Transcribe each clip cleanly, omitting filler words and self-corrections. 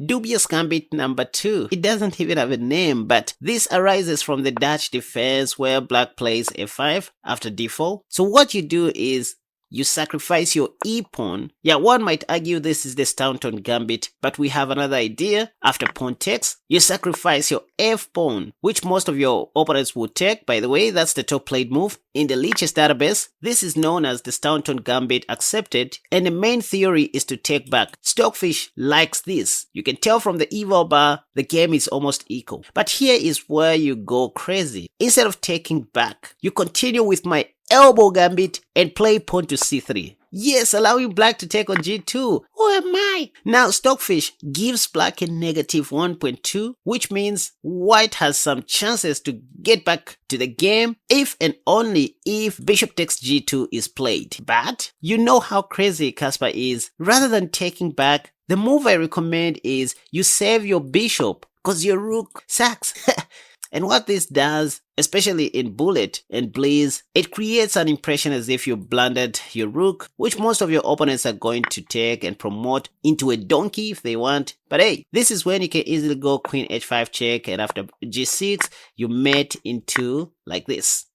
Dubious Gambit number 2. It doesn't even have a name, but this arises from the Dutch defense where black plays f5 after d4. So what you do is you sacrifice your e-pawn. Yeah, one might argue this is the Staunton Gambit, but we have another idea. After pawn takes, you sacrifice your f-pawn, which most of your opponents will take. By the way, that's the top played move. In the Leech's database, this is known as the Staunton Gambit accepted, and the main theory is to take back. Stockfish likes this. You can tell from the eval bar, the game is almost equal. But here is where you go crazy. Instead of taking back, you continue with my elbow gambit and play pawn to c3. Yes, allowing black to take on g2. Who am I? Now Stockfish gives black a negative 1.2, which means white has some chances to get back to the game if and only if bishop takes g2 is played. But you know how crazy Casper is. Rather than taking back, the move I recommend is you save your bishop because your rook sacks. And what this does, especially in Bullet and Blaze, it creates an impression as if you blundered your rook, which most of your opponents are going to take and promote into a donkey if they want. But hey, this is when you can easily go queen h5 check, and after g6, you mate into like this.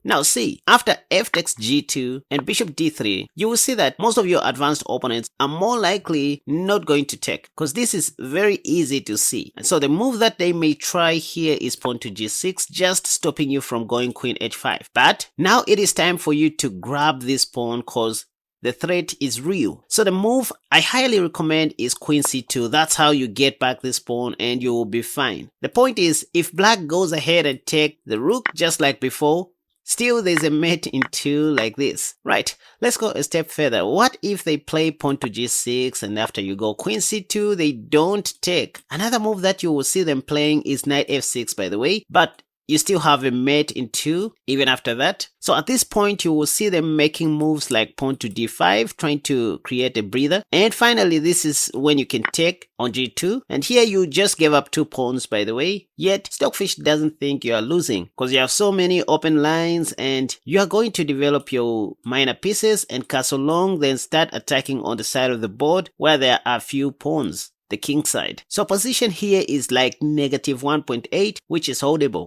Now see, after f takes g2 and bishop d3, you will see that most of your advanced opponents are more likely not going to take, because this is very easy to see. And so the move that they may try here is pawn to g6, just stopping you from going queen h5. But now it is time for you to grab this pawn because the threat is real. So the move I highly recommend is queen c2. That's how you get back this pawn and you will be fine. The point is, if black goes ahead and take the rook just like before, still there's a mate in 2 like this. Right, let's go a step further. What if they play pawn to g6 and after you go queen c2 they don't take? Another move that you will see them playing is knight f6, by the way, but you still have a mate in 2 even after that. So at this point you will see them making moves like pawn to d5, trying to create a breather. And finally this is when you can take on g2, and here you just gave up 2 pawns, by the way. Yet Stockfish doesn't think you are losing because you have so many open lines and you are going to develop your minor pieces and castle long, then start attacking on the side of the board where there are few pawns, the king side. So position here is like negative 1.8, which is holdable.